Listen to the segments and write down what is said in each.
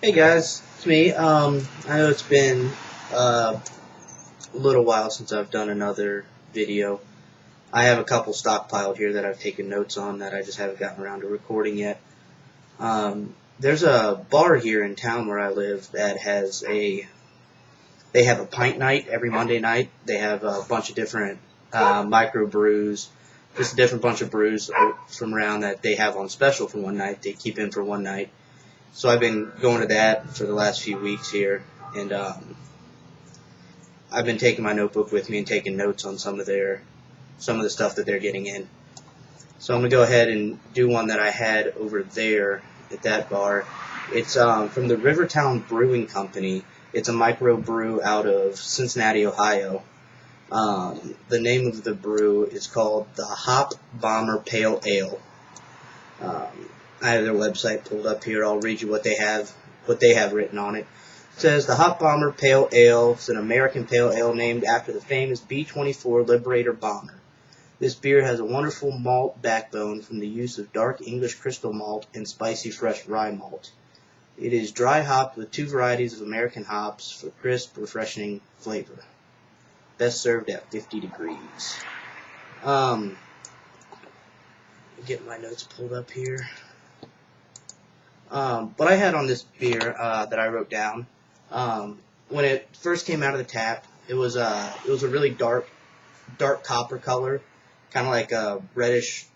Hey guys, it's me. I know it's been a little while since I've done another video. I have a couple stockpiled here that I've taken notes on that I just haven't gotten around to recording yet. There's a bar here in town where I live that they have a pint night every Monday night. They have a bunch of different micro brews, just a different bunch of brews from around that they have on special for one night. They keep in for one night. So I've been going to that for the last few weeks here, and I've been taking my notebook with me and taking notes on some of the stuff that they're getting in. So I'm gonna go ahead and do one that I had over there at that bar. It's from the Rivertown Brewing Company. It's a micro brew out of Cincinnati, Ohio. The name of the brew is called the Hop Bomber Pale Ale. I have their website pulled up here. I'll read you what they have written on it. It says the Hop Bomber Pale Ale is an American pale ale named after the famous B-24 Liberator bomber. This beer has a wonderful malt backbone from the use of dark English crystal malt and spicy fresh rye malt. It is dry hopped with two varieties of American hops for crisp, refreshing flavor. Best served at 50 degrees. Get my notes pulled up here. What I had on this beer that I wrote down, when it first came out of the tap, it was a really dark copper color, kind of like a reddish,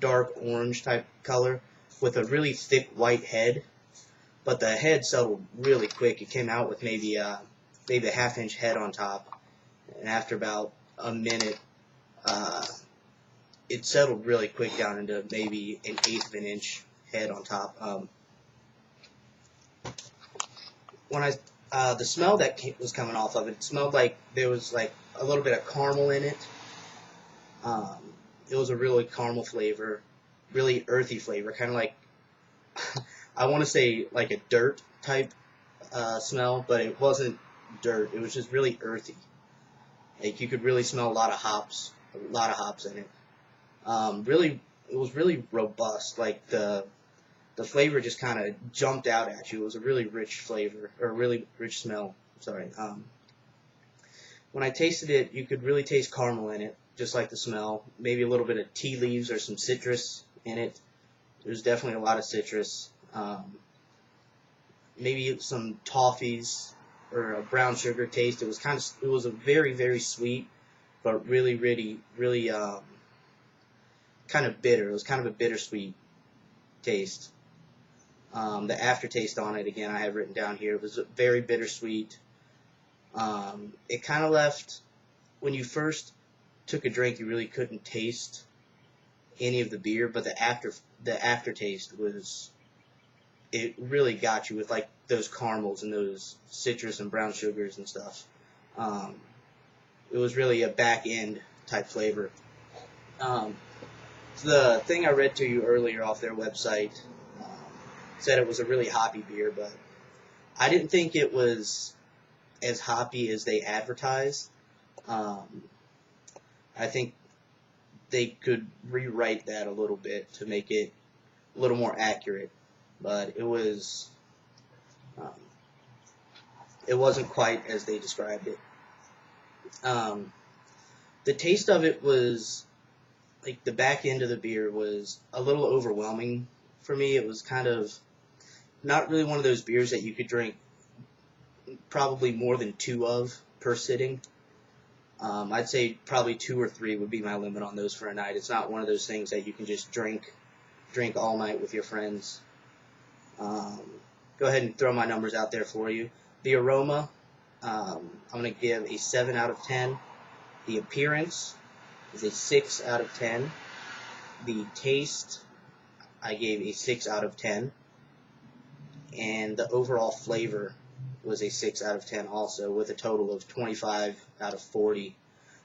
dark orange type color, with a really thick white head. But the head settled really quick. It came out with maybe a half-inch head on top, and after about a minute, it settled really quick down into maybe an eighth of an inch head on top. When the smell that was coming off of it smelled like there was like a little bit of caramel in it. It was a really caramel flavor, really earthy flavor, kind of like I want to say like a dirt type smell, but it wasn't dirt. It was just really earthy. Like you could really smell a lot of hops in it. It was really robust. Like the flavor just kind of jumped out at you. It was a really rich flavor, or a really rich smell. Sorry. When I tasted it, you could really taste caramel in it, just like the smell. Maybe a little bit of tea leaves or some citrus in it. There's definitely a lot of citrus. Maybe some Toffees or a brown sugar taste. It was a very, very sweet, but really, really, really kind of bitter. It was kind of a bittersweet taste. The aftertaste on it, again, I have written down here, it was very bittersweet. It kind of left, when you first took a drink, you really couldn't taste any of the beer, but the aftertaste it really got you with like those caramels and those citrus and brown sugars and stuff. It was really a back end type flavor. The thing I read to you earlier off their website said it was a really hoppy beer, but I didn't think it was as hoppy as they advertised. I think they could rewrite that a little bit to make it a little more accurate, but it wasn't quite as they described it. The taste of it was, like, the back end of the beer was a little overwhelming for me. It was kind of not really one of those beers that you could drink probably more than two of per sitting. I'd say probably 2 or 3 would be my limit on those for a night. It's not one of those things that you can just drink all night with your friends. Go ahead and throw my numbers out there for you. The aroma, I'm going to give a 7 out of 10. The appearance is a 6 out of 10. The taste, I gave a 6 out of 10. And the overall flavor was a 6 out of 10 also, with a total of 25 out of 40.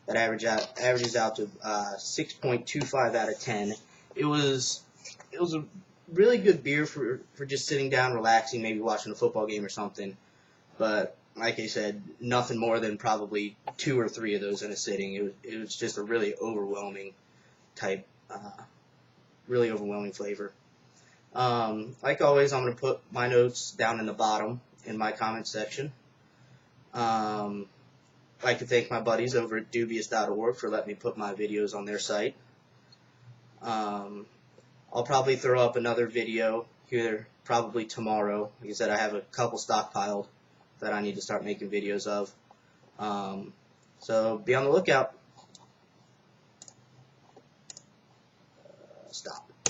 That averages out to 6.25 out of 10. It was a really good beer for just sitting down, relaxing, maybe watching a football game or something. But like I said, nothing more than probably 2 or 3 of those in a sitting. It was just a really overwhelming type, really overwhelming flavor. Like always, I'm going to put my notes down in the bottom in my comment section. I'd like to thank my buddies over at dubious.org for letting me put my videos on their site. I'll probably throw up another video here probably tomorrow. Like I said, I have a couple stockpiled that I need to start making videos of. So be on the lookout. Stop.